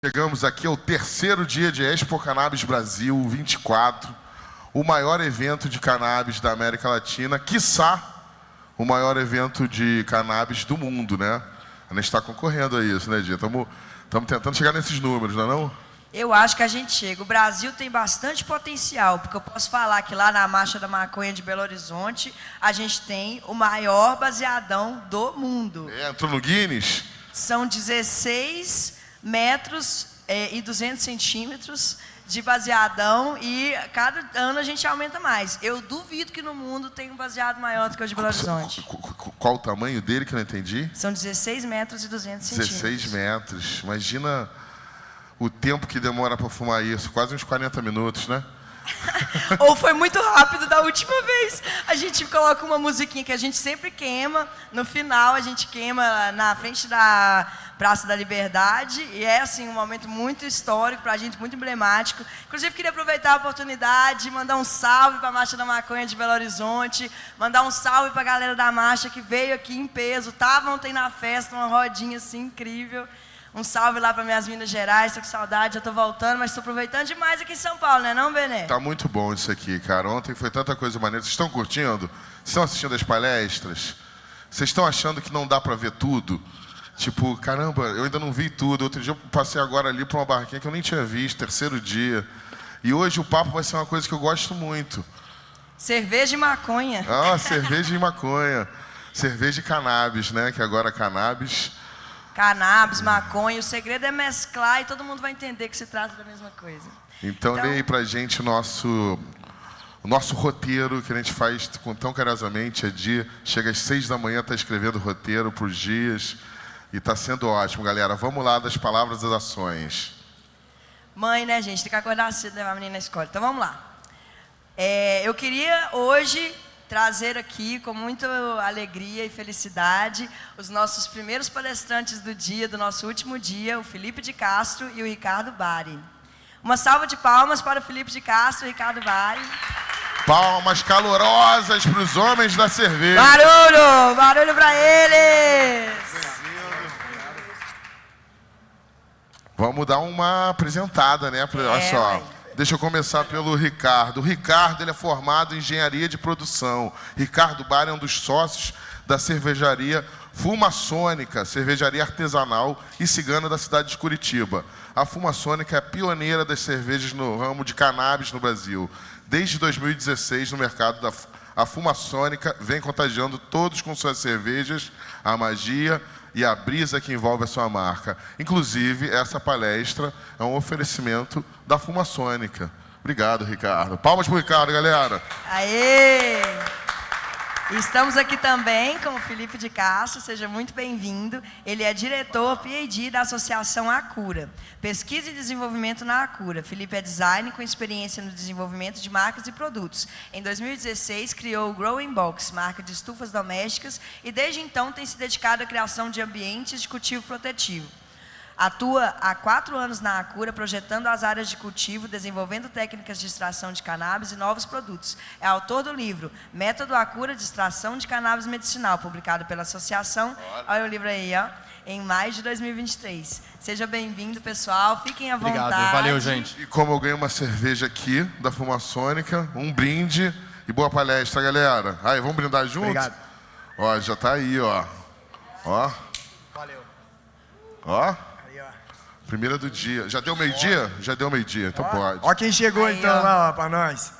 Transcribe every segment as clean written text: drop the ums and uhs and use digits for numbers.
Chegamos aqui ao terceiro dia de Expo Cannabis Brasil 24, o maior evento de cannabis da América Latina, quiçá o maior evento de cannabis do mundo, né? A gente está concorrendo a isso, né, Dia? Estamos tentando chegar nesses números, não é não? Eu acho que a gente chega. O Brasil tem bastante potencial, porque eu posso falar que lá na Marcha da Maconha de Belo Horizonte, a gente tem o maior baseadão do mundo. Entrou no Guinness? São 16 metros e 200 centímetros de baseadão e cada ano a gente aumenta mais. Eu duvido que no mundo tenha um baseado maior do que o de Belo Horizonte. Qual o tamanho dele que eu não entendi? São 16 metros e 200 centímetros. 16 metros. Imagina o tempo que demora para fumar isso. Quase uns 40 minutos, né? Ou foi muito rápido da última vez. A gente coloca uma musiquinha que a gente sempre queima. No final, a gente queima na frente da Praça da Liberdade. E é, assim, um momento muito histórico pra gente, muito emblemático. Inclusive, queria aproveitar a oportunidade e mandar um salve para a Marcha da Maconha de Belo Horizonte. Mandar um salve para a galera da marcha que veio aqui em peso. Estavam ontem na festa, uma rodinha, assim, incrível. Um salve lá para minhas Minas Gerais, estou com saudade, já estou voltando, mas estou aproveitando demais aqui em São Paulo, né não, Benê? Tá muito bom isso aqui, cara. Ontem foi tanta coisa maneira. Vocês estão curtindo? Vocês estão assistindo as palestras? Vocês estão achando que não dá para ver tudo? Tipo, caramba, eu ainda não vi tudo. Outro dia eu passei agora ali para uma barraquinha que eu nem tinha visto, terceiro dia. E hoje o papo vai ser uma coisa que eu gosto muito. Cerveja e maconha. Ah, cerveja e maconha. Cerveja e cannabis, né? Que agora cannabis... Cannabis, maconha, o segredo é mesclar e todo mundo vai entender que se trata da mesma coisa. Então leia aí pra gente o nosso roteiro que a gente faz tão carinhosamente. Chega às 6 da manhã, tá escrevendo roteiro por dias e tá sendo ótimo, galera. Vamos lá das palavras às ações. Mãe, né, gente? Tem que acordar cedo e levar a menina na escola. Então vamos lá. Eu queria hoje trazer aqui com muita alegria e felicidade os nossos primeiros palestrantes do dia, do nosso último dia, o Felipe de Castro e o Ricardo Bari. Uma salva de palmas para o Felipe de Castro e o Ricardo Bari. Palmas calorosas para os homens da cerveja. Barulho! Barulho para eles! Vamos dar uma apresentada, né? Olha só. Ué. Deixa eu começar pelo Ricardo. O Ricardo, ele é formado em engenharia de produção. Ricardo Bari é um dos sócios da cervejaria Fumaçônica, cervejaria artesanal e cigana da cidade de Curitiba. A Fumaçônica é a pioneira das cervejas no ramo de cannabis no Brasil. Desde 2016, no mercado a Fumaçônica vem contagiando todos com suas cervejas, a magia e a brisa que envolve a sua marca. Inclusive, essa palestra é um oferecimento da Fumaçônica. Obrigado, Ricardo. Palmas para o Ricardo, galera. Aê! Estamos aqui também com o Felipe de Castro, seja muito bem-vindo. Ele é diretor PhD da Associação Acura, Pesquisa e Desenvolvimento na Acura. Felipe é designer com experiência no desenvolvimento de marcas e produtos. Em 2016, criou o Growing Box, marca de estufas domésticas, e desde então tem se dedicado à criação de ambientes de cultivo protetivo. Atua há 4 anos na Acura, projetando as áreas de cultivo, desenvolvendo técnicas de extração de cannabis e novos produtos. É autor do livro Método Acura de Extração de Cannabis Medicinal, publicado pela Associação, olha o livro aí, ó, em maio de 2023. Seja bem-vindo, pessoal, fiquem à vontade. Obrigado, valeu, gente. E como eu ganhei uma cerveja aqui, da Fumaçônica, um brinde e boa palestra, galera. Aí, vamos brindar juntos? Obrigado. Ó, já tá aí, ó. Ó. Valeu. Ó. Aí, ó. Primeira do dia. Já deu meio-dia? Já deu meio-dia, então pode. Ó quem chegou Aí, então ó. lá, ó, pra nós.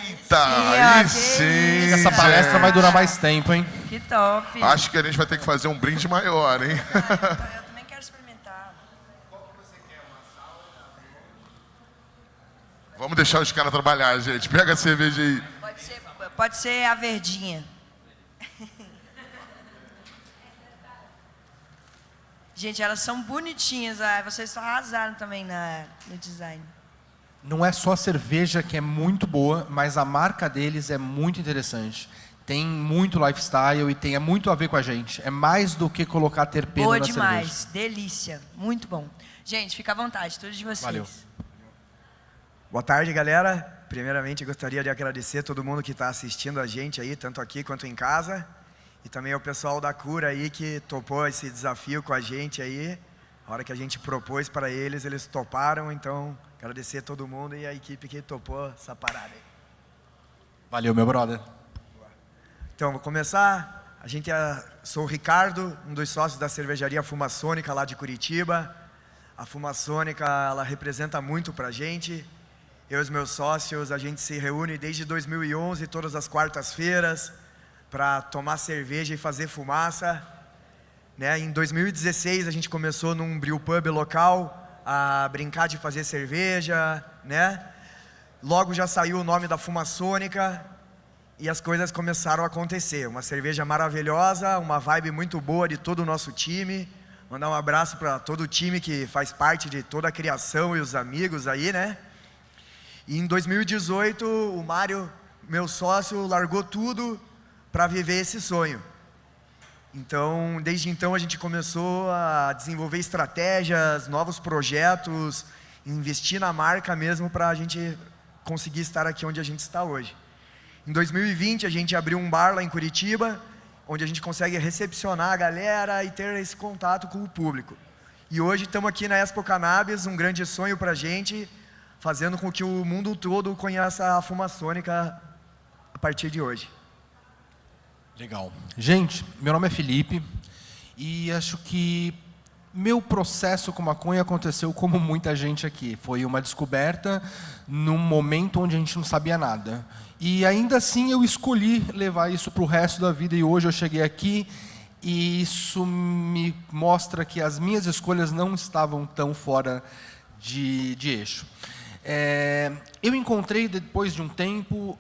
Eita, aí ó, que sim. Essa palestra gente. vai durar mais tempo, hein? Que top. Acho que a gente vai ter que fazer um brinde maior, hein? Eu também quero experimentar. Vamos deixar os caras trabalhar, gente. Pega a cerveja aí. Pode ser a verdinha. Gente, elas são bonitinhas. Vocês arrasaram também no design. Não é só a cerveja que é muito boa, mas a marca deles é muito interessante. Tem muito lifestyle e é muito a ver com a gente. É mais do que colocar terpeno Boa na demais. cerveja. Delícia. Muito bom. Gente, fica à vontade. Tudo de vocês. Valeu. Boa tarde, galera. Primeiramente, eu gostaria de agradecer a todo mundo que está assistindo a gente aí, tanto aqui quanto em casa. E também ao pessoal da Cura aí que topou esse desafio com a gente aí. A hora que a gente propôs para eles, eles toparam. Então, agradecer a todo mundo e a equipe que topou essa parada aí. Valeu, meu brother. Então, vou começar. Sou o Ricardo, um dos sócios da cervejaria Fumaçônica lá de Curitiba. A Fumaçônica, ela representa muito para a gente. Eu e os meus sócios, a gente se reúne desde 2011, todas as quartas-feiras, para tomar cerveja e fazer fumaça. Né? Em 2016, a gente começou num brewpub local a brincar de fazer cerveja. Né? Logo já saiu o nome da Fumaçônica e as coisas começaram a acontecer. Uma cerveja maravilhosa, uma vibe muito boa de todo o nosso time. Mandar um abraço para todo o time que faz parte de toda a criação e os amigos aí, né? E em 2018, o Mário, meu sócio, largou tudo para viver esse sonho. Então, desde então, a gente começou a desenvolver estratégias, novos projetos, investir na marca mesmo para a gente conseguir estar aqui onde a gente está hoje. Em 2020, a gente abriu um bar lá em Curitiba, onde a gente consegue recepcionar a galera e ter esse contato com o público. E hoje estamos aqui na Expo Cannabis, um grande sonho para a gente, fazendo com que o mundo todo conheça a Fumaçônica a partir de hoje. Legal. Gente, meu nome é Felipe e acho que meu processo com maconha aconteceu como muita gente aqui. Foi uma descoberta num momento onde a gente não sabia nada. E ainda assim eu escolhi levar isso para o resto da vida e hoje eu cheguei aqui e isso me mostra que as minhas escolhas não estavam tão fora de eixo. Eu encontrei, depois de um tempo,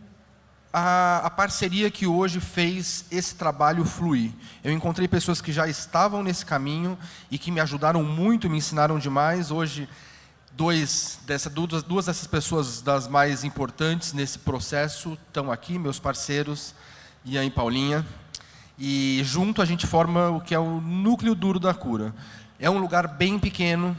a parceria que hoje fez esse trabalho fluir. Eu encontrei pessoas que já estavam nesse caminho e que me ajudaram muito, me ensinaram demais. Hoje, duas dessas pessoas das mais importantes nesse processo estão aqui, meus parceiros, Ian e Paulinha. E junto a gente forma o que é o núcleo duro da Cura. É um lugar bem pequeno,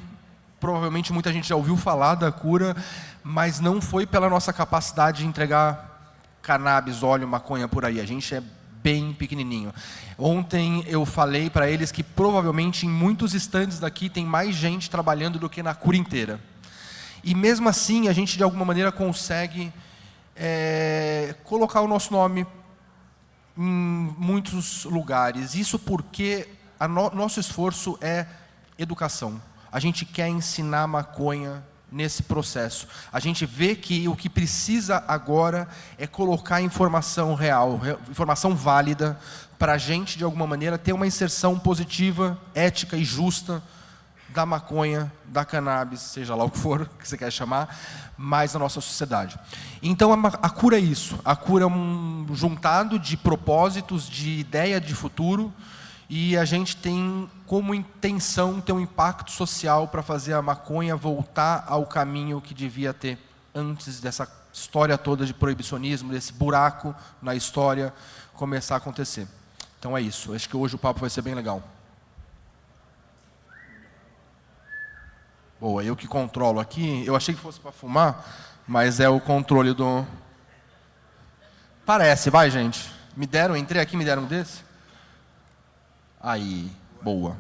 provavelmente muita gente já ouviu falar da Cura, mas não foi pela nossa capacidade de entregar cannabis, óleo, maconha por aí. A gente é bem pequenininho. Ontem eu falei para eles que provavelmente em muitos estandes daqui tem mais gente trabalhando do que na Cura inteira. E mesmo assim a gente de alguma maneira consegue colocar o nosso nome em muitos lugares. Isso porque nosso esforço é educação. A gente quer ensinar maconha nesse processo. A gente vê que o que precisa agora é colocar informação real, informação válida, para a gente, de alguma maneira, ter uma inserção positiva, ética e justa da maconha, da cannabis, seja lá o que for que você quer chamar, mais na nossa sociedade. Então, a Cura é isso. A Cura é um juntado de propósitos, de ideia de futuro, e a gente tem como intenção ter um impacto social para fazer a maconha voltar ao caminho que devia ter antes dessa história toda de proibicionismo, desse buraco na história começar a acontecer. Então é isso. Acho que hoje o papo vai ser bem legal. Boa, eu que controlo aqui. Eu achei que fosse para fumar, mas é o controle do... Parece, vai gente. Entrei aqui, me deram um desse? Aí, boa.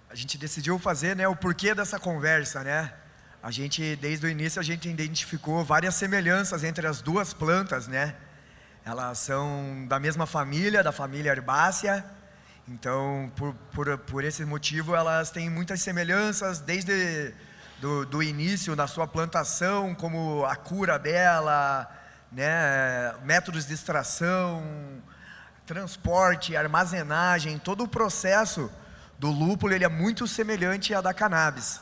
A gente decidiu fazer, né, o porquê dessa conversa, né? A gente, desde o início, a gente identificou várias semelhanças entre as duas plantas, né? Elas são da mesma família, da família herbácea. Então, por esse motivo, elas têm muitas semelhanças, desde do início da sua plantação, como a cura dela, né? Métodos de extração, transporte, armazenagem, todo o processo do lúpulo ele é muito semelhante à da cannabis.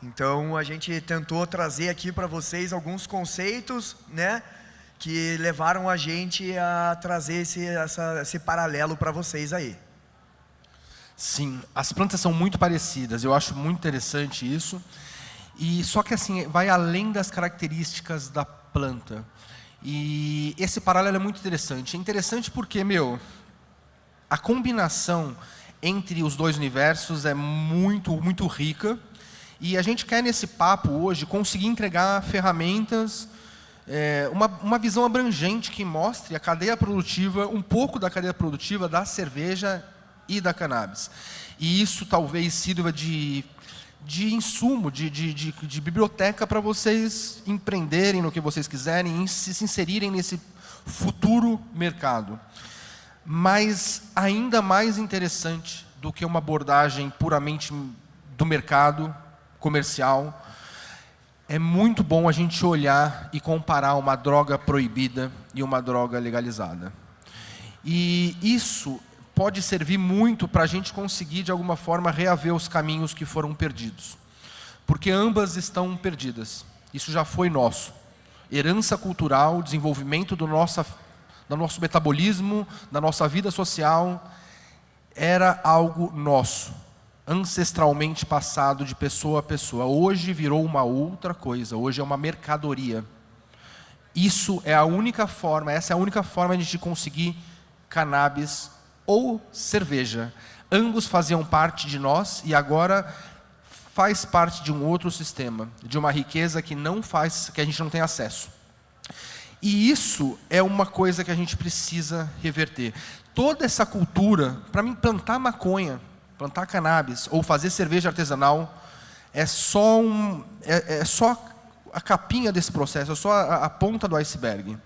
Então a gente tentou trazer aqui para vocês alguns conceitos, né, que levaram a gente a trazer esse paralelo para vocês aí. Sim, as plantas são muito parecidas, eu acho muito interessante isso. E só que assim, vai além das características da planta. E esse paralelo é muito interessante. É interessante porque, a combinação entre os dois universos é muito, muito rica. E a gente quer, nesse papo hoje, conseguir entregar ferramentas, uma visão abrangente que mostre a cadeia produtiva, um pouco da cadeia produtiva da cerveja e da cannabis. E isso talvez sirva de de insumo, de biblioteca para vocês empreenderem no que vocês quiserem e se inserirem nesse futuro mercado. Mas ainda mais interessante do que uma abordagem puramente do mercado comercial, é muito bom a gente olhar e comparar uma droga proibida e uma droga legalizada. E isso pode servir muito para a gente conseguir, de alguma forma, reaver os caminhos que foram perdidos. Porque ambas estão perdidas. Isso já foi nosso. Herança cultural, desenvolvimento do nosso metabolismo, da nossa vida social, era algo nosso, ancestralmente passado de pessoa a pessoa. Hoje virou uma outra coisa, hoje é uma mercadoria. Isso é a única forma, essa é a única forma de a gente conseguir cannabis ou cerveja. Ambos faziam parte de nós e agora faz parte de um outro sistema, de uma riqueza que a gente não tem acesso. E isso é uma coisa que a gente precisa reverter. Toda essa cultura, para mim, plantar maconha, plantar cannabis ou fazer cerveja artesanal é só a capinha desse processo, é só a ponta do iceberg.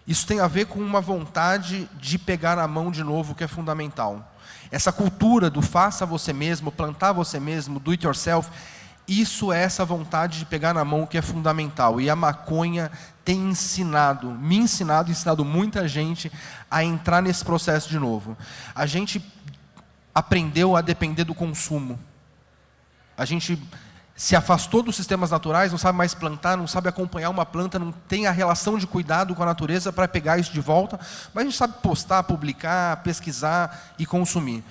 Isso tem a ver com uma vontade de pegar na mão de novo, que é fundamental. Essa cultura do faça você mesmo, plantar você mesmo, do it yourself, isso é essa vontade de pegar na mão que é fundamental. E a maconha tem me ensinado muita gente a entrar nesse processo de novo. A gente aprendeu a depender do consumo. A gente se afastou dos sistemas naturais, não sabe mais plantar, não sabe acompanhar uma planta, não tem a relação de cuidado com a natureza para pegar isso de volta, mas a gente sabe postar, publicar, pesquisar e consumir.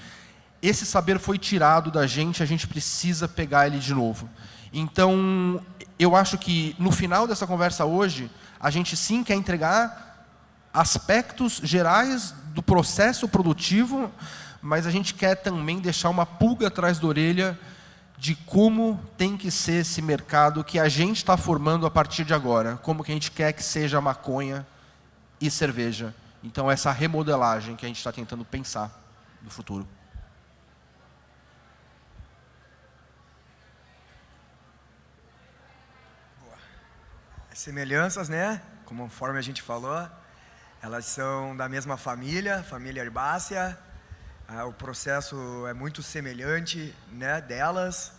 Esse saber foi tirado da gente, a gente precisa pegar ele de novo. Então, eu acho que no final dessa conversa hoje, a gente sim quer entregar aspectos gerais do processo produtivo, mas a gente quer também deixar uma pulga atrás da orelha de como tem que ser esse mercado que a gente está formando a partir de agora, como que a gente quer que seja maconha e cerveja. Então, essa remodelagem que a gente está tentando pensar no futuro. As semelhanças, né? Conforme a gente falou, elas são da mesma família herbácea. O processo é muito semelhante, né, delas.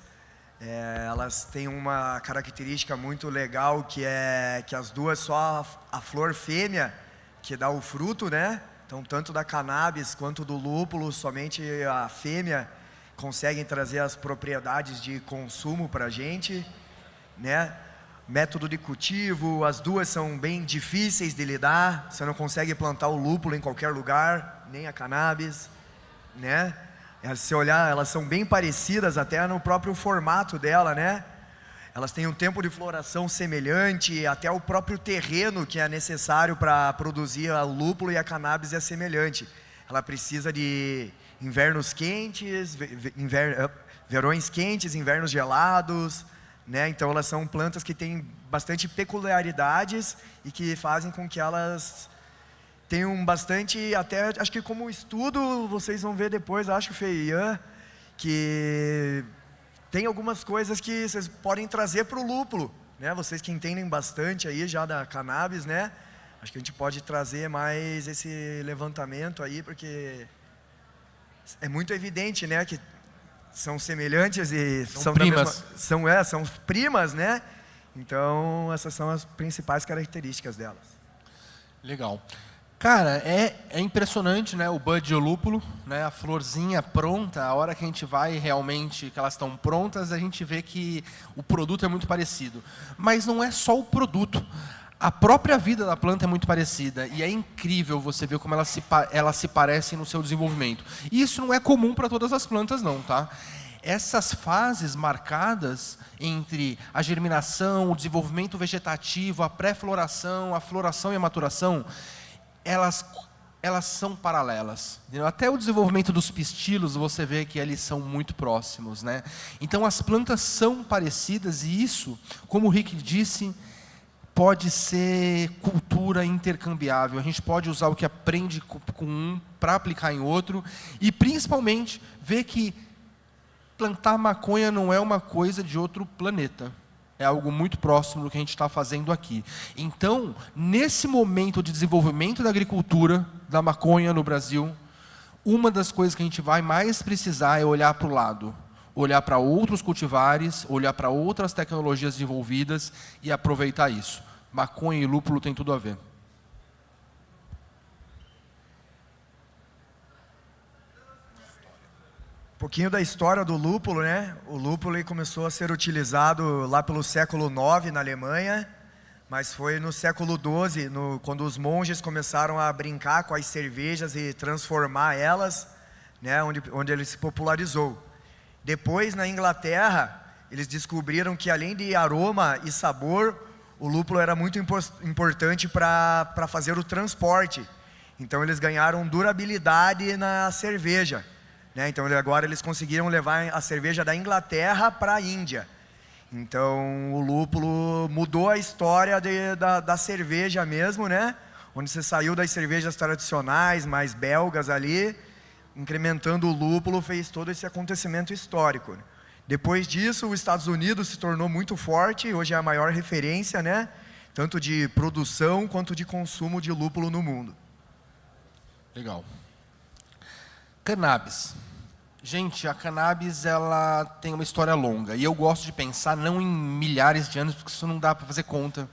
Elas têm uma característica muito legal, que é que as duas só a flor fêmea que dá o fruto, né? Então, tanto da cannabis quanto do lúpulo, somente a fêmea conseguem trazer as propriedades de consumo para a gente, né? Método de cultivo, as duas são bem difíceis de lidar. Você não consegue plantar o lúpulo em qualquer lugar, nem a cannabis, né? Se olhar, elas são bem parecidas até no próprio formato dela, né? Elas têm um tempo de floração semelhante, até o próprio terreno que é necessário para produzir o lúpulo e a cannabis é semelhante. Ela precisa de invernos quentes, verões quentes, invernos gelados, né? Então elas são plantas que têm bastante peculiaridades e que fazem com que elas tenham bastante, até acho que como estudo, vocês vão ver depois, acho que Feian, que tem algumas coisas que vocês podem trazer para o lúpulo, né? Vocês que entendem bastante aí já da cannabis, né? Acho que a gente pode trazer mais esse levantamento aí, porque é muito evidente, né, que são semelhantes e são primas. São primas, né? Então, essas são as principais características delas. Legal. Cara, é impressionante, né, o bud e o lúpulo, né, a florzinha pronta, a hora que a gente vai realmente, que elas estão prontas, a gente vê que o produto é muito parecido. Mas não é só o produto. A própria vida da planta é muito parecida e é incrível você ver como elas se parecem no seu desenvolvimento. E isso não é comum para todas as plantas não, tá? Essas fases marcadas entre a germinação, o desenvolvimento vegetativo, a pré-floração, a floração e a maturação, elas são paralelas. Até o desenvolvimento dos pistilos, você vê que eles são muito próximos, né? Então as plantas são parecidas e isso, como o Rick disse, pode ser cultura intercambiável. A gente pode usar o que aprende com um para aplicar em outro e, principalmente, ver que plantar maconha não é uma coisa de outro planeta. É algo muito próximo do que a gente está fazendo aqui. Então, nesse momento de desenvolvimento da agricultura, da maconha no Brasil, uma das coisas que a gente vai mais precisar é olhar para o lado. Olhar para outros cultivares, olhar para outras tecnologias desenvolvidas e aproveitar isso. Maconha e lúpulo tem tudo a ver. Um pouquinho da história do lúpulo, né? O lúpulo ele começou a ser utilizado lá pelo século IX na Alemanha, mas foi no século XII, quando os monges começaram a brincar com as cervejas e transformar elas, né? Onde ele se popularizou. Depois, na Inglaterra, eles descobriram que além de aroma e sabor, o lúpulo era muito importante para fazer o transporte. Então eles ganharam durabilidade na cerveja. Então agora eles conseguiram levar a cerveja da Inglaterra para a Índia. Então o lúpulo mudou a história da cerveja mesmo, né? Onde você saiu das cervejas tradicionais, mais belgas ali, incrementando o lúpulo, fez todo esse acontecimento histórico. Depois disso, os Estados Unidos se tornou muito forte, hoje é a maior referência, né? Tanto de produção quanto de consumo de lúpulo no mundo. Legal. Cannabis. Gente, a cannabis ela tem uma história longa. E eu gosto de pensar não em milhares de anos, porque isso não dá para fazer conta.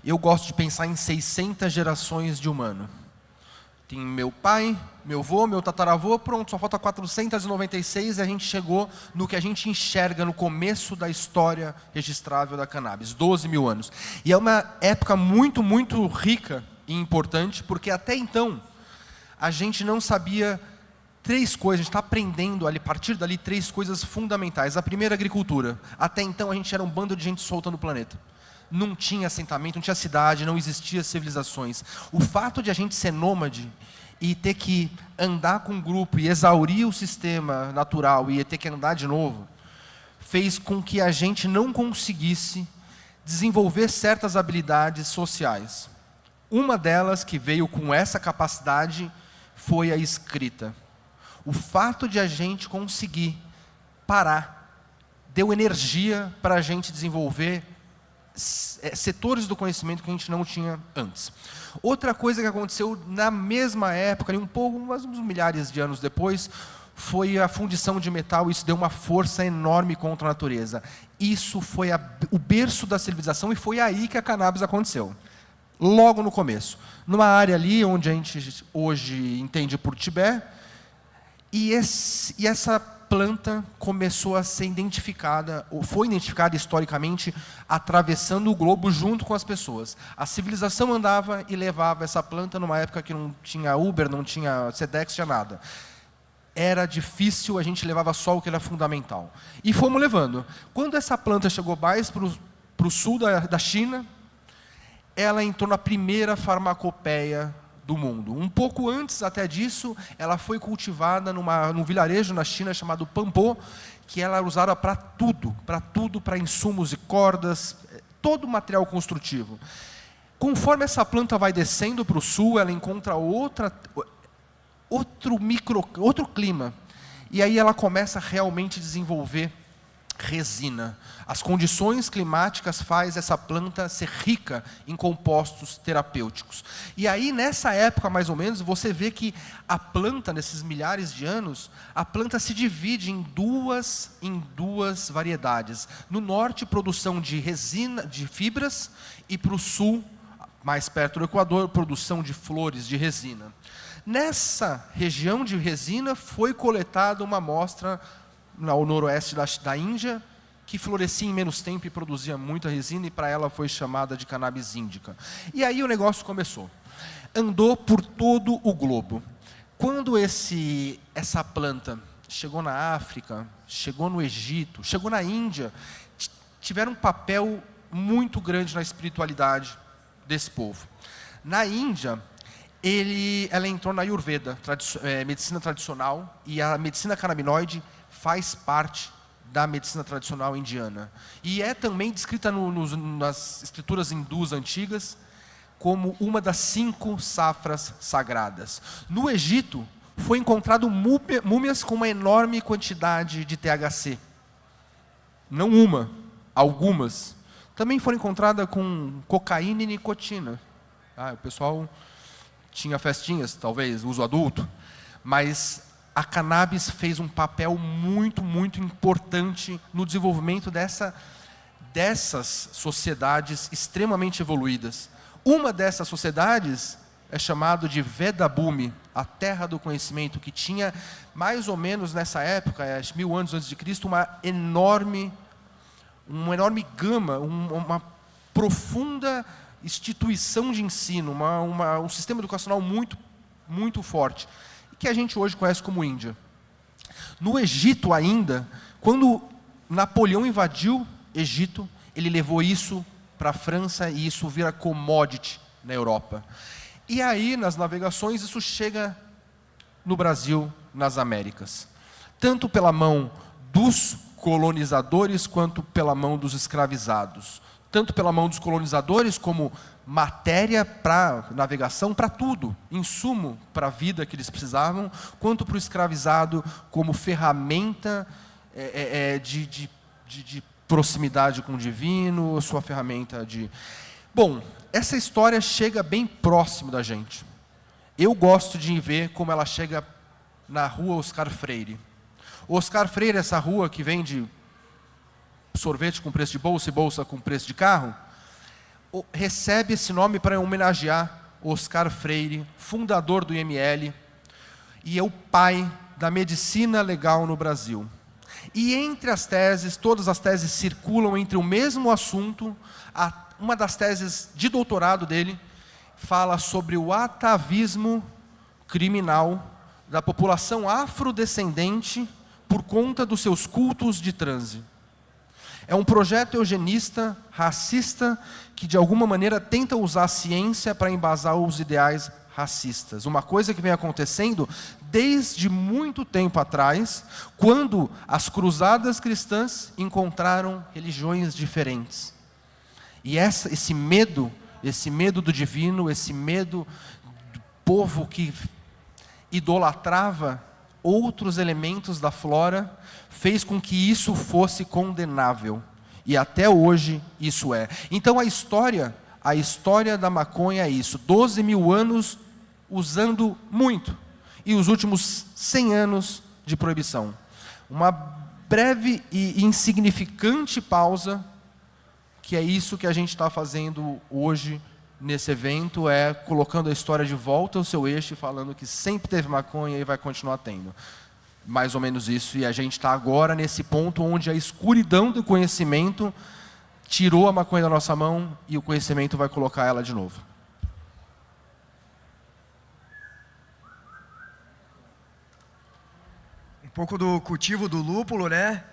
Eu gosto de pensar em 600 gerações de humano. Tem meu pai, meu avô, meu tataravô, pronto, só falta 496 e a gente chegou no que a gente enxerga no começo da história registrável da cannabis, 12 mil anos. E é uma época muito, muito rica e importante, porque até então a gente não sabia três coisas, a gente está aprendendo ali, a partir dali, três coisas fundamentais. A primeira, agricultura. Até então a gente era um bando de gente solta no planeta. Não tinha assentamento, não tinha cidade, não existia civilizações. O fato de a gente ser nômade e ter que andar com um grupo e exaurir o sistema natural e ter que andar de novo, fez com que a gente não conseguisse desenvolver certas habilidades sociais. Uma delas que veio com essa capacidade foi a escrita. O fato de a gente conseguir parar deu energia para a gente desenvolver setores do conhecimento que a gente não tinha antes. Outra coisa que aconteceu na mesma época, um pouco, uns milhares de anos depois, foi a fundição de metal. Isso deu uma força enorme contra a natureza. Isso foi o berço da civilização e foi aí que a cannabis aconteceu. Logo no começo. Numa área ali onde a gente hoje entende por Tibete, e essa planta começou a ser identificada, ou foi identificada historicamente, atravessando o globo junto com as pessoas. A civilização andava e levava essa planta numa época que não tinha Uber, não tinha Sedex, tinha nada. Era difícil, a gente levava só o que era fundamental. E fomos levando. Quando essa planta chegou mais para o sul da China, ela entrou na primeira farmacopeia do mundo. Um pouco antes até disso, ela foi cultivada num vilarejo na China chamado Pampo, que ela era usada para tudo, para insumos e cordas, todo o material construtivo. Conforme essa planta vai descendo para o sul, ela encontra outro clima, e aí ela começa a realmente desenvolver resina. As condições climáticas faz essa planta ser rica em compostos terapêuticos. E aí, nessa época, mais ou menos, você vê que a planta, nesses milhares de anos, a planta se divide em duas variedades. No norte, produção de resina, de fibras, e para o sul, mais perto do Equador, produção de flores de resina. Nessa região de resina, foi coletada uma amostra ao noroeste da Índia, que florescia em menos tempo e produzia muita resina, e para ela foi chamada de cannabis índica. E aí o negócio começou. Andou por todo o globo. Quando essa planta chegou na África, chegou no Egito, chegou na Índia, tiveram um papel muito grande na espiritualidade desse povo. Na Índia, ela entrou na Ayurveda, medicina tradicional, e a medicina canabinoide faz parte da medicina tradicional indiana. E é também descrita nas escrituras hindus antigas como uma das 5 safras sagradas. No Egito, foi encontrado múmias com uma enorme quantidade de THC. Não uma, algumas. Também foram encontradas com cocaína e nicotina. O pessoal tinha festinhas, talvez, uso adulto. Mas a cannabis fez um papel muito, muito importante no desenvolvimento dessas sociedades extremamente evoluídas. Uma dessas sociedades é chamada de Vedabhumi, a terra do conhecimento, que tinha, mais ou menos nessa época, 1000 anos antes de Cristo, uma enorme gama, uma profunda instituição de ensino, um sistema educacional muito, muito forte, que a gente hoje conhece como Índia. No Egito ainda, quando Napoleão invadiu Egito, ele levou isso para a França e isso vira commodity na Europa. E aí, nas navegações, isso chega no Brasil, nas Américas. Tanto pela mão dos colonizadores, quanto pela mão dos escravizados. Tanto pela mão dos colonizadores, como matéria para navegação, para tudo. Insumo para a vida que eles precisavam, quanto para o escravizado, como ferramenta de proximidade com o divino, sua ferramenta de... Bom, essa história chega bem próximo da gente. Eu gosto de ver como ela chega na rua Oscar Freire. Oscar Freire, essa rua que vende sorvete com preço de bolsa e bolsa com preço de carro, recebe esse nome para homenagear Oscar Freire, fundador do IML, e é o pai da medicina legal no Brasil. E entre as teses, todas as teses circulam entre o mesmo assunto. Uma das teses de doutorado dele fala sobre o atavismo criminal da população afrodescendente por conta dos seus cultos de transe. É um projeto eugenista, racista, que de alguma maneira tenta usar a ciência para embasar os ideais racistas. Uma coisa que vem acontecendo desde muito tempo atrás, quando as cruzadas cristãs encontraram religiões diferentes. E esse medo do divino, esse medo do povo que idolatrava outros elementos da flora, fez com que isso fosse condenável. E até hoje isso é. Então a história da maconha é isso. 12 mil anos usando muito. E os últimos 100 anos de proibição. Uma breve e insignificante pausa, que é isso que a gente está fazendo hoje nesse evento, é colocando a história de volta ao seu eixo e falando que sempre teve maconha e vai continuar tendo. Mais ou menos isso, e a gente está agora nesse ponto onde a escuridão do conhecimento tirou a maconha da nossa mão e o conhecimento vai colocar ela de novo. Um pouco do cultivo do lúpulo, né?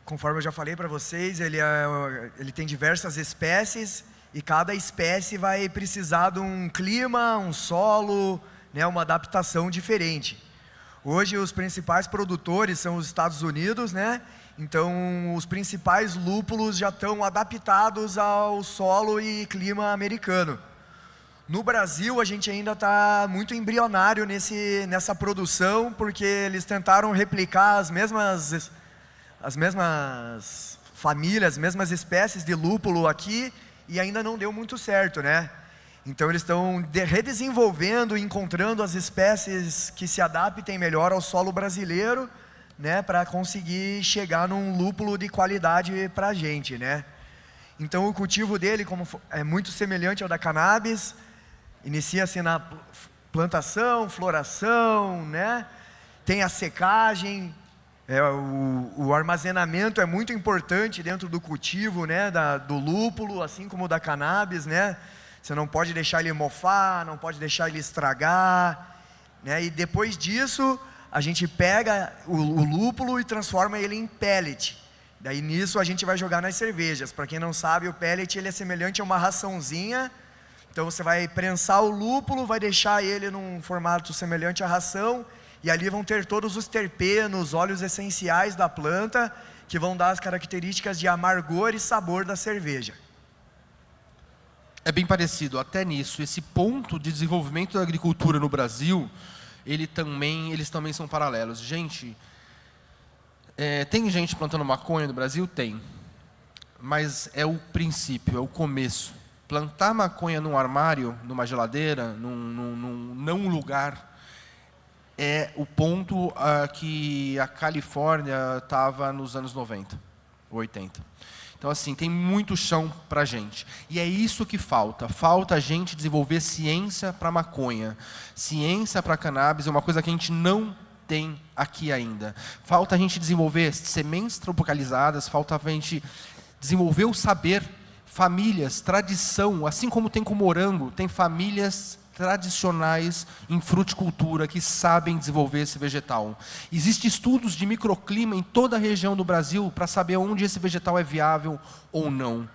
Conforme eu já falei para vocês, ele tem diversas espécies e cada espécie vai precisar de um clima, um solo, né, uma adaptação diferente. Hoje os principais produtores são os Estados Unidos, né? Então os principais lúpulos já estão adaptados ao solo e clima americano. No Brasil a gente ainda está muito embrionário nessa produção, porque eles tentaram replicar as mesmas famílias, as mesmas espécies de lúpulo aqui e ainda não deu muito certo, né? Então eles estão redesenvolvendo, encontrando as espécies que se adaptem melhor ao solo brasileiro, né, para conseguir chegar num lúpulo de qualidade para a gente, né? Então o cultivo dele é muito semelhante ao da cannabis, inicia-se na plantação, floração, né? Tem a secagem, o armazenamento é muito importante dentro do cultivo, né, do lúpulo, assim como o da cannabis, né? Você não pode deixar ele mofar, não pode deixar ele estragar, né? E depois disso, a gente pega o lúpulo e transforma ele em pellet. Daí nisso a gente vai jogar nas cervejas. Para quem não sabe, o pellet ele é semelhante a uma raçãozinha. Então você vai prensar o lúpulo, vai deixar ele num formato semelhante à ração, e ali vão ter todos os terpenos, óleos essenciais da planta, que vão dar as características de amargor e sabor da cerveja. É bem parecido, até nisso. Esse ponto de desenvolvimento da agricultura no Brasil, eles também são paralelos. Gente, tem gente plantando maconha no Brasil? Tem. Mas é o princípio, é o começo. Plantar maconha num armário, numa geladeira, num lugar, é o ponto que a Califórnia estava nos anos 90, 80. Então, assim, tem muito chão para a gente. E é isso que falta. Falta a gente desenvolver ciência para maconha. Ciência para cannabis é uma coisa que a gente não tem aqui ainda. Falta a gente desenvolver sementes tropicalizadas, falta a gente desenvolver o saber, famílias, tradição, assim como tem com morango, tem famílias tradicionais em fruticultura que sabem desenvolver esse vegetal. Existem estudos de microclima em toda a região do Brasil para saber onde esse vegetal é viável ou não.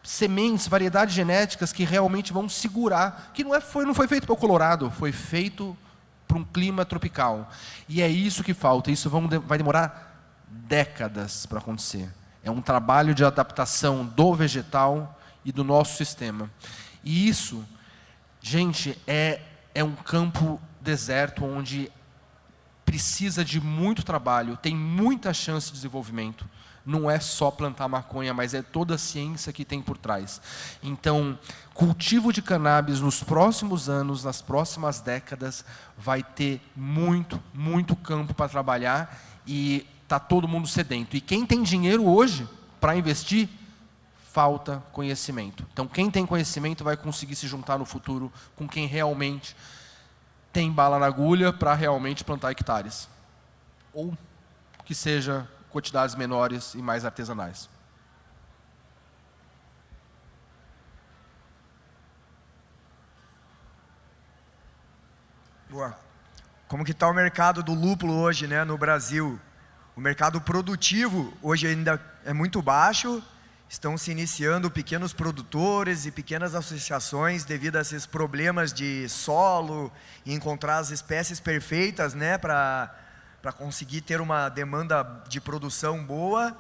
Sementes, variedades genéticas que realmente vão segurar, que não foi feito para o Colorado, foi feito para um clima tropical. E é isso que falta, isso vai demorar décadas para acontecer. É um trabalho de adaptação do vegetal e do nosso sistema. E isso, gente, é um campo deserto onde precisa de muito trabalho, tem muita chance de desenvolvimento. Não é só plantar maconha, mas é toda a ciência que tem por trás. Então, cultivo de cannabis nos próximos anos, nas próximas décadas, vai ter muito, muito campo para trabalhar e está todo mundo sedento. E quem tem dinheiro hoje para investir, falta conhecimento. Então, quem tem conhecimento vai conseguir se juntar no futuro com quem realmente tem bala na agulha para realmente plantar hectares. Ou que seja quantidades menores e mais artesanais. Boa. Como que está o mercado do lúpulo hoje, né, no Brasil? O mercado produtivo hoje ainda é muito baixo. Estão se iniciando pequenos produtores e pequenas associações devido a esses problemas de solo e encontrar as espécies perfeitas, né, para conseguir ter uma demanda de produção boa.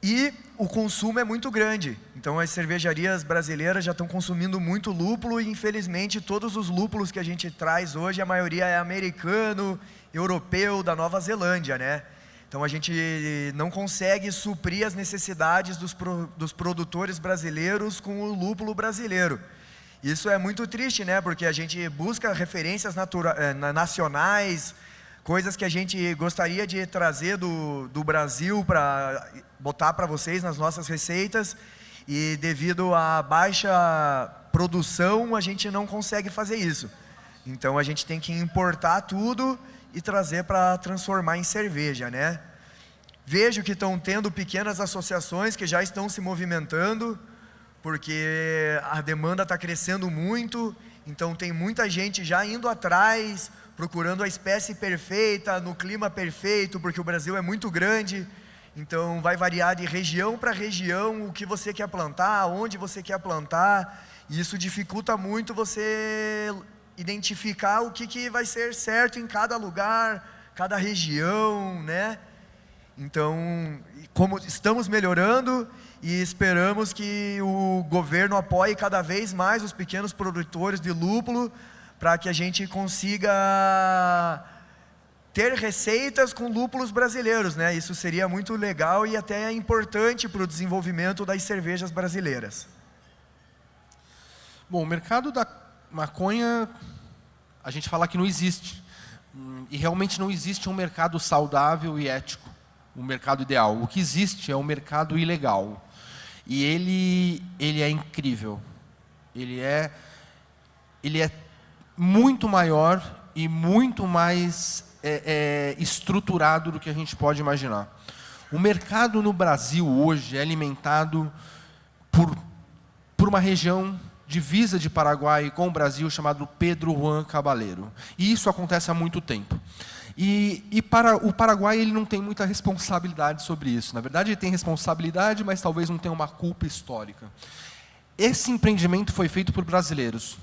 E o consumo é muito grande. Então as cervejarias brasileiras já estão consumindo muito lúpulo e infelizmente todos os lúpulos que a gente traz hoje, a maioria é americano, europeu, da Nova Zelândia, né? Então a gente não consegue suprir as necessidades dos produtores brasileiros com o lúpulo brasileiro. Isso é muito triste, né? Porque a gente busca referências nacionais, coisas que a gente gostaria de trazer do Brasil para botar para vocês nas nossas receitas, e devido à baixa produção a gente não consegue fazer isso. Então a gente tem que importar tudo e trazer para transformar em cerveja, né? Vejo que estão tendo pequenas associações que já estão se movimentando, porque a demanda está crescendo muito, então tem muita gente já indo atrás, procurando a espécie perfeita, no clima perfeito, porque o Brasil é muito grande, então vai variar de região para região o que você quer plantar, onde você quer plantar, e isso dificulta muito você identificar o que vai ser certo em cada lugar, cada região, né? Então, como estamos melhorando e esperamos que o governo apoie cada vez mais os pequenos produtores de lúpulo, para que a gente consiga ter receitas com lúpulos brasileiros, né? Isso seria muito legal e até importante para o desenvolvimento das cervejas brasileiras. Bom, o mercado da maconha, a gente fala que não existe. E realmente não existe um mercado saudável e ético, um mercado ideal. O que existe é um mercado ilegal. E ele é incrível. Ele é muito maior e muito mais estruturado do que a gente pode imaginar. O mercado no Brasil hoje é alimentado por uma região divisa de Paraguai com o Brasil, chamado Pedro Juan Caballero. E isso acontece há muito tempo. E para o Paraguai, ele não tem muita responsabilidade sobre isso. Na verdade, ele tem responsabilidade, mas talvez não tenha uma culpa histórica. Esse empreendimento foi feito por brasileiros.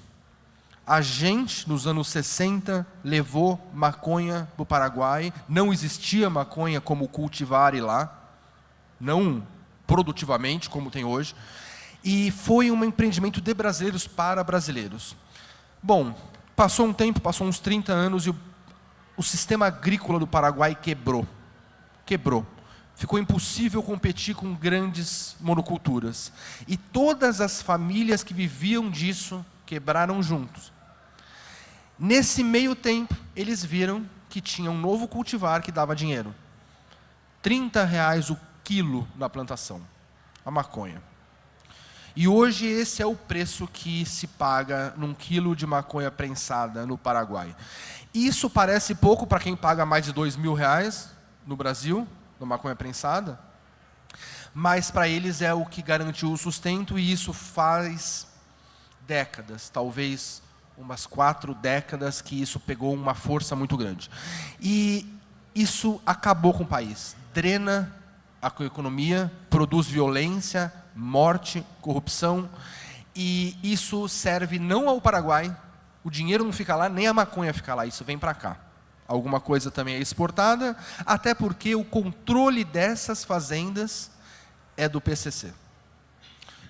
A gente, nos anos 60, levou maconha para o Paraguai. Não existia maconha como cultivar lá, não produtivamente, como tem hoje. E foi um empreendimento de brasileiros para brasileiros. Bom, Passou um tempo, passou uns 30 anos e o sistema agrícola do Paraguai quebrou. Quebrou. Ficou impossível competir com grandes monoculturas. E todas as famílias que viviam disso quebraram juntos. Nesse meio tempo, eles viram que tinha um novo cultivar que dava dinheiro. R$30 o quilo na plantação, a maconha. E hoje esse é o preço que se paga num quilo de maconha prensada no Paraguai. Isso parece pouco para quem paga mais de R$2.000 no Brasil, no maconha prensada, mas para eles é o que garantiu o sustento, e isso faz décadas, talvez umas 4 décadas, que isso pegou uma força muito grande. E isso acabou com o país, drena a economia, produz violência, morte, corrupção, e isso serve não ao Paraguai, o dinheiro não fica lá, nem a maconha fica lá, isso vem para cá. Alguma coisa também é exportada, até porque o controle dessas fazendas é do PCC.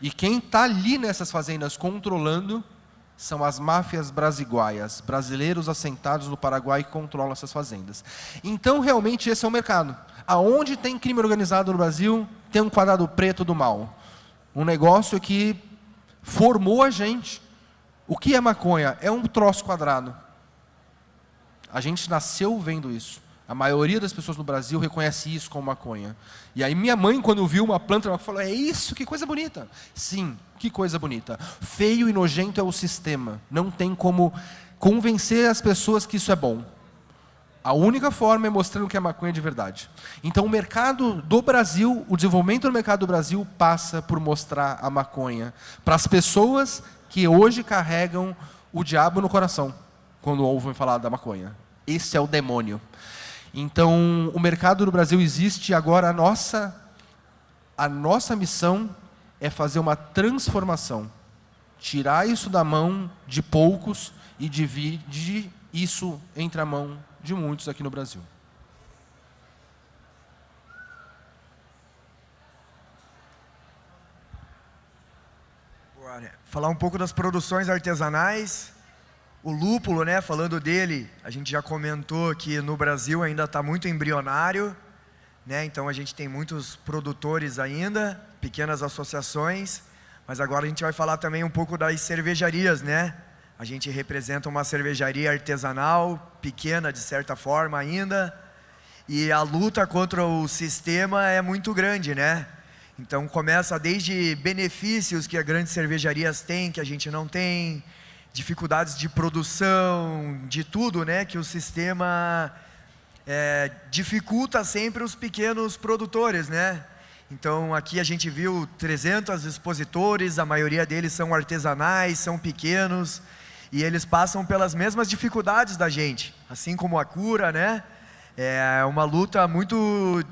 E quem está ali nessas fazendas controlando são as máfias brasiguaias, brasileiros assentados no Paraguai que controlam essas fazendas. Então, realmente, esse é o mercado. Aonde tem crime organizado no Brasil, tem um quadrado preto do mal. Um negócio que formou a gente. O que é maconha? É um troço quadrado. A gente nasceu vendo isso. A maioria das pessoas no Brasil reconhece isso como maconha. E aí minha mãe, quando viu uma planta, ela falou, é isso, que coisa bonita. Sim, que coisa bonita. Feio e nojento é o sistema. Não tem como convencer as pessoas que isso é bom. A única forma é mostrando que é maconha de verdade. Então o mercado do Brasil, o desenvolvimento do mercado do Brasil passa por mostrar a maconha para as pessoas que hoje carregam o diabo no coração, quando ouvem falar da maconha. Esse é o demônio. Então, o mercado do Brasil existe, e agora a nossa missão é fazer uma transformação. Tirar isso da mão de poucos e dividir isso entre a mão de muitos aqui no Brasil. Falar um pouco das produções artesanais. O lúpulo, né, falando dele, a gente já comentou que no Brasil ainda está muito embrionário, né, então a gente tem muitos produtores ainda, pequenas associações, mas agora a gente vai falar também um pouco das cervejarias, né? A gente representa uma cervejaria artesanal, pequena de certa forma ainda, e a luta contra o sistema é muito grande, né? Então começa desde benefícios que as grandes cervejarias têm, que a gente não tem, dificuldades de produção, de tudo, né, que o sistema dificulta sempre os pequenos produtores, né? Então aqui a gente viu 300 expositores, a maioria deles são artesanais, são pequenos, e eles passam pelas mesmas dificuldades da gente, assim como a cura, né? É uma luta muito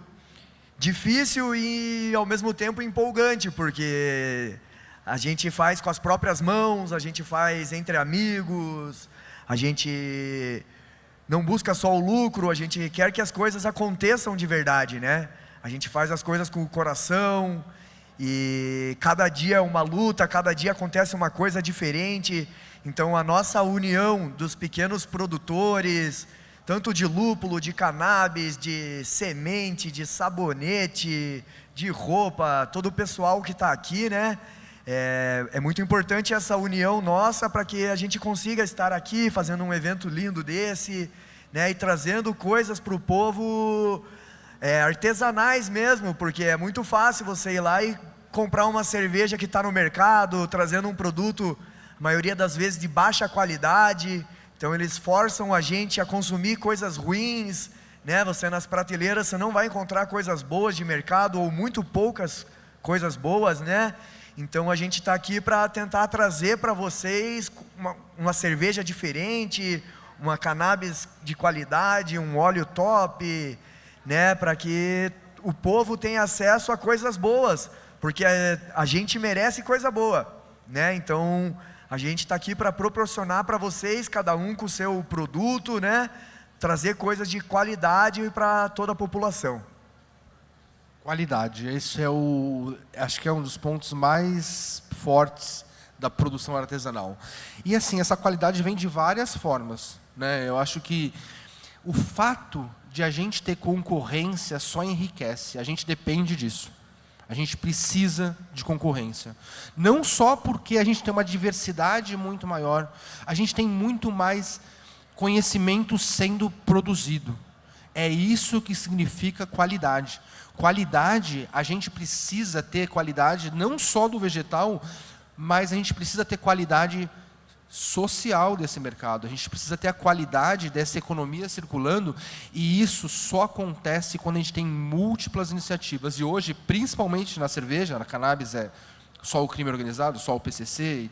difícil e ao mesmo tempo empolgante, porque a gente faz com as próprias mãos, a gente faz entre amigos, a gente não busca só o lucro, a gente quer que as coisas aconteçam de verdade, né? A gente faz as coisas com o coração, e cada dia é uma luta, cada dia acontece uma coisa diferente. Então a nossa união dos pequenos produtores, tanto de lúpulo, de cannabis, de semente, de sabonete, de roupa, todo o pessoal que está aqui, né? É muito importante essa união nossa para que a gente consiga estar aqui fazendo um evento lindo desse, né, e trazendo coisas para o povo artesanais mesmo, porque é muito fácil você ir lá e comprar uma cerveja que está no mercado, trazendo um produto, a maioria das vezes de baixa qualidade. Então eles forçam a gente a consumir coisas ruins, né? Você nas prateleiras você não vai encontrar coisas boas de mercado, ou muito poucas coisas boas, né? Então a gente está aqui para tentar trazer para vocês uma cerveja diferente, uma cannabis de qualidade, um óleo top, né? Para que o povo tenha acesso a coisas boas, porque a gente merece coisa boa, né? Então a gente está aqui para proporcionar para vocês, cada um com o seu produto, né? Trazer coisas de qualidade para toda a população. Qualidade, esse acho que é um dos pontos mais fortes da produção artesanal. E assim, essa qualidade vem de várias formas, né? Eu acho que o fato de a gente ter concorrência só enriquece, a gente depende disso. A gente precisa de concorrência. Não só porque a gente tem uma diversidade muito maior, a gente tem muito mais conhecimento sendo produzido. É isso que significa qualidade. Qualidade, a gente precisa ter qualidade não só do vegetal, mas a gente precisa ter qualidade social desse mercado. A gente precisa ter a qualidade dessa economia circulando, e isso só acontece quando a gente tem múltiplas iniciativas. E hoje, principalmente na cerveja, na cannabis é só o crime organizado, só o PCC.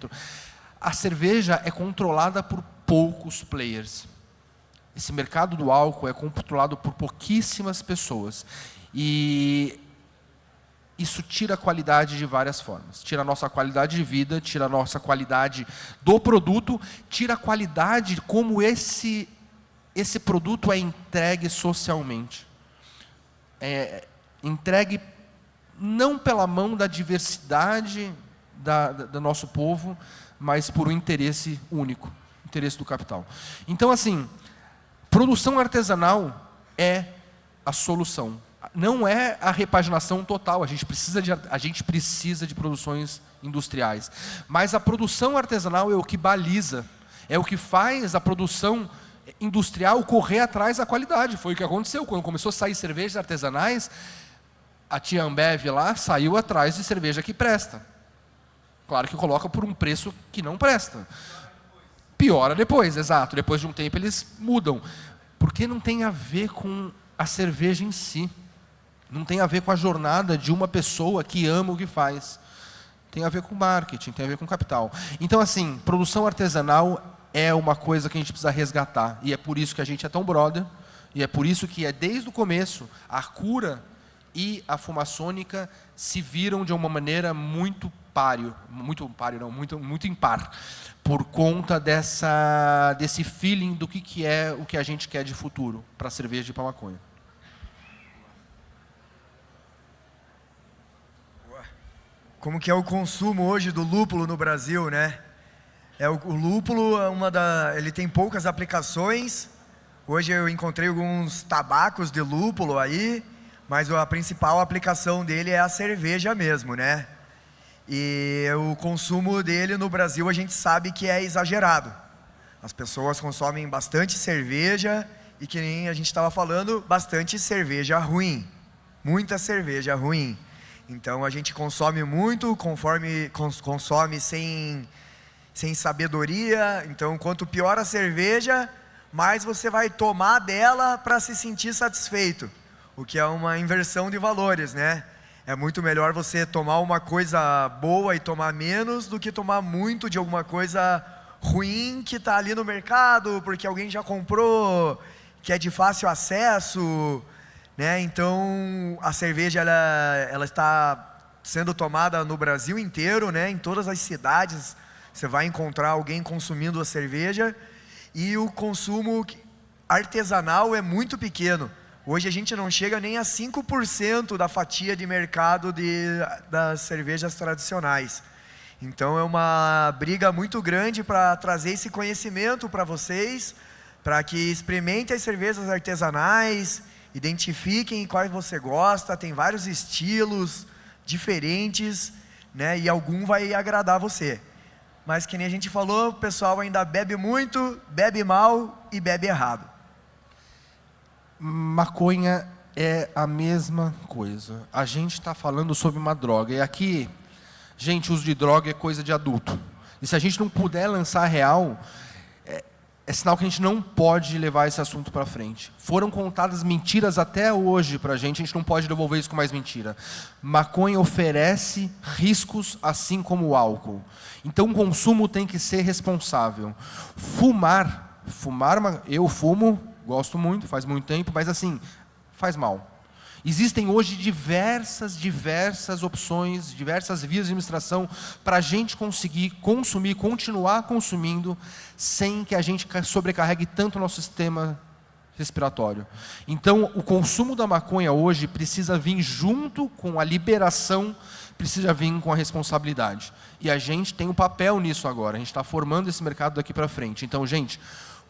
A cerveja é controlada por poucos players. Esse mercado do álcool é controlado por pouquíssimas pessoas. E isso tira a qualidade de várias formas. Tira a nossa qualidade de vida, tira a nossa qualidade do produto, tira a qualidade de como esse produto é entregue socialmente. É entregue não pela mão da diversidade do nosso povo, mas por um interesse único, interesse do capital. Então, assim, produção artesanal é a solução. Não é a repaginação total, a gente precisa de produções industriais. Mas a produção artesanal é o que baliza, é o que faz a produção industrial correr atrás da qualidade. Foi o que aconteceu, quando começou a sair cervejas artesanais, a tia Ambev lá saiu atrás de cerveja que presta. Claro que coloca por um preço que não presta. Piora depois, exato. Depois de um tempo eles mudam. Porque não tem a ver com a cerveja em si. Não tem a ver com a jornada de uma pessoa que ama o que faz. Tem a ver com marketing, tem a ver com capital. Então, assim, produção artesanal é uma coisa que a gente precisa resgatar. E é por isso que a gente é tão brother. E é por isso que desde o começo, a Cura e a Fumaçônica se viram de uma maneira muito impar. Por conta desse feeling do que é o que a gente quer de futuro para a cerveja e para a maconha. Como que é o consumo hoje do lúpulo no Brasil, né? O lúpulo ele tem poucas aplicações. Hoje eu encontrei alguns tabacos de lúpulo aí, mas a principal aplicação dele é a cerveja mesmo, né? E o consumo dele no Brasil a gente sabe que é exagerado. As pessoas consomem bastante cerveja e, que nem a gente estava falando, bastante cerveja ruim. Muita cerveja ruim. Então a gente consome muito, consome sem sabedoria. Então quanto pior a cerveja, mais você vai tomar dela para se sentir satisfeito. O que é uma inversão de valores, né? É muito melhor você tomar uma coisa boa e tomar menos do que tomar muito de alguma coisa ruim que está ali no mercado, porque alguém já comprou, que é de fácil acesso, né? Então a cerveja ela está sendo tomada no Brasil inteiro, né? Em todas as cidades você vai encontrar alguém consumindo a cerveja, e o consumo artesanal é muito pequeno. Hoje a gente não chega nem a 5% da fatia de mercado das cervejas tradicionais. Então é uma briga muito grande para trazer esse conhecimento para vocês, para que experimentem as cervejas artesanais, identifiquem quais você gosta. Tem vários estilos diferentes, né? E algum vai agradar você. Mas que nem a gente falou, o pessoal ainda bebe muito, bebe mal e bebe errado. Maconha é a mesma coisa. A gente está falando sobre uma droga. E aqui, gente, uso de droga é coisa de adulto. E se a gente não puder lançar a real, é sinal que a gente não pode levar esse assunto para frente. Foram contadas mentiras até hoje para a gente não pode devolver isso com mais mentira. Maconha oferece riscos assim como o álcool. Então o consumo tem que ser responsável. Fumar, eu fumo, gosto muito, faz muito tempo, mas assim, faz mal. Existem hoje diversas opções, diversas vias de administração para a gente conseguir consumir, continuar consumindo, sem que a gente sobrecarregue tanto o nosso sistema respiratório. Então, o consumo da maconha hoje precisa vir junto com a liberação, precisa vir com a responsabilidade. E a gente tem um papel nisso agora, a gente está formando esse mercado daqui para frente. Então, gente,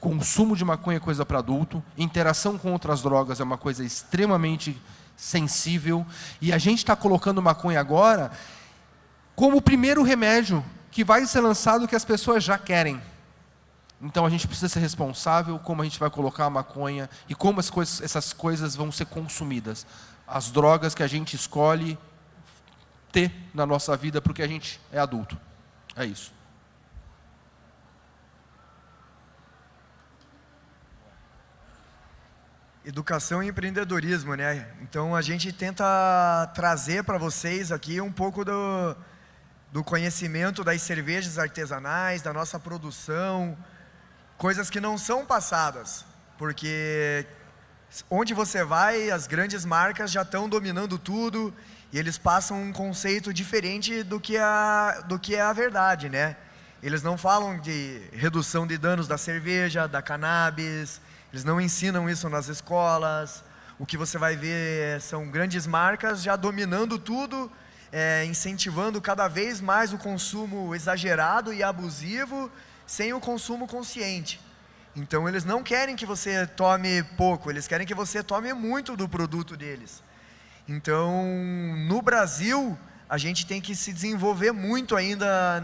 consumo de maconha é coisa para adulto, interação com outras drogas é uma coisa extremamente sensível, e a gente está colocando maconha agora como o primeiro remédio que vai ser lançado que as pessoas já querem. Então a gente precisa ser responsável como a gente vai colocar a maconha e como essas coisas vão ser consumidas. As drogas que a gente escolhe ter na nossa vida porque a gente é adulto. É isso. Educação e empreendedorismo, né? Então a gente tenta trazer para vocês aqui um pouco do conhecimento das cervejas artesanais, da nossa produção, coisas que não são passadas, porque onde você vai, as grandes marcas já estão dominando tudo e eles passam um conceito diferente do que é a verdade, né? Eles não falam de redução de danos da cerveja, da cannabis, eles não ensinam isso nas escolas. O que você vai ver são grandes marcas já dominando tudo, incentivando cada vez mais o consumo exagerado e abusivo, sem o consumo consciente. Então eles não querem que você tome pouco, eles querem que você tome muito do produto deles. Então, no Brasil, a gente tem que se desenvolver muito ainda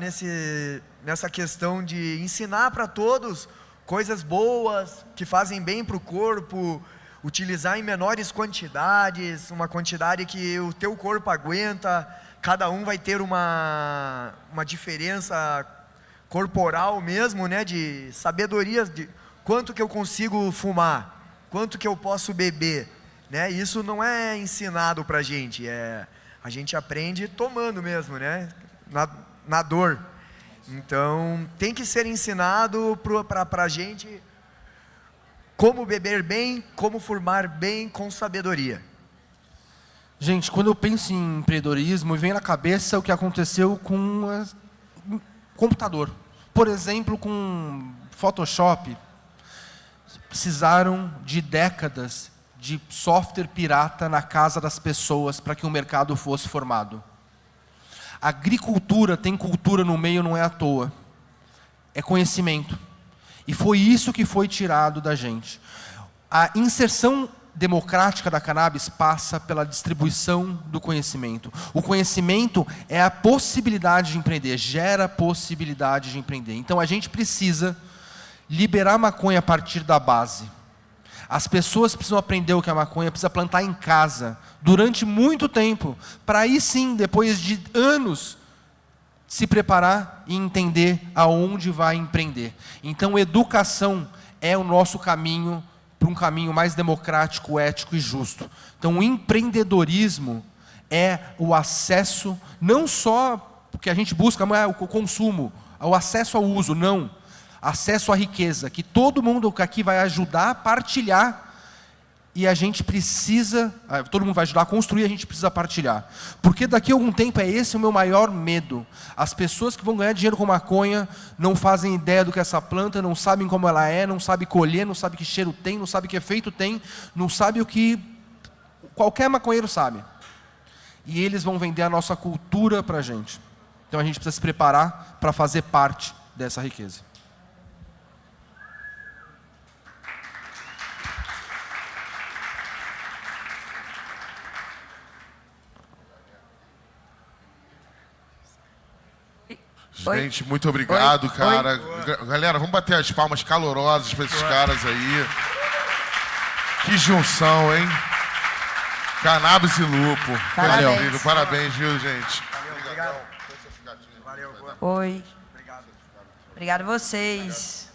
nessa questão de ensinar para todos coisas boas, que fazem bem para o corpo, utilizar em menores quantidades, uma quantidade que o teu corpo aguenta. Cada um vai ter uma diferença corporal mesmo, né, de sabedoria, de quanto que eu consigo fumar, quanto que eu posso beber, né? Isso não é ensinado pra gente, a gente aprende tomando mesmo, né, na dor. Então tem que ser ensinado pra gente como beber bem, como fumar bem com sabedoria. Gente, quando eu penso em empreendedorismo, me vem na cabeça o que aconteceu com o computador. Por exemplo, com Photoshop, precisaram de décadas de software pirata na casa das pessoas para que o mercado fosse formado. A agricultura tem cultura no meio, não é à toa. É conhecimento. E foi isso que foi tirado da gente. A inserção democrática da cannabis passa pela distribuição do conhecimento. O conhecimento é a possibilidade de empreender, gera possibilidade de empreender. Então a gente precisa liberar maconha a partir da base. As pessoas precisam aprender o que é maconha, precisa plantar em casa, durante muito tempo, para aí sim, depois de anos, se preparar e entender aonde vai empreender. Então educação é o nosso caminho para um caminho mais democrático, ético e justo. Então o empreendedorismo é o acesso, não só porque a gente busca o consumo, o acesso ao uso, não. Acesso à riqueza, que todo mundo aqui vai ajudar a partilhar, e a gente precisa, todo mundo vai ajudar a construir, a gente precisa partilhar. Porque daqui a algum tempo é esse o meu maior medo. As pessoas que vão ganhar dinheiro com maconha não fazem ideia do que é essa planta, não sabem como ela é, não sabem colher, não sabem que cheiro tem, não sabem que efeito tem, não sabem o que qualquer maconheiro sabe. E eles vão vender a nossa cultura para a gente. Então a gente precisa se preparar para fazer parte dessa riqueza. Gente, muito obrigado, Oi. cara. Galera, vamos bater as palmas calorosas para esses caras aí. Que junção, hein? Cannabis e lupo. Parabéns. Incrível. Parabéns, viu, gente? Obrigado. Valeu. Oi. Obrigado a vocês.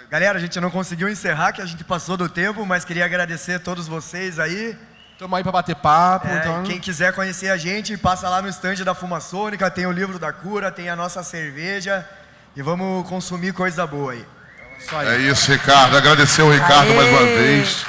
Galera, a gente não conseguiu encerrar, que a gente passou do tempo, mas queria agradecer a todos vocês aí. Estamos aí para bater papo. Então... Quem quiser conhecer a gente, passa lá no stand da Fumaçônica, tem o livro da cura, tem a nossa cerveja, e vamos consumir coisa boa aí. É isso, Ricardo. Agradecer o Ricardo mais uma vez.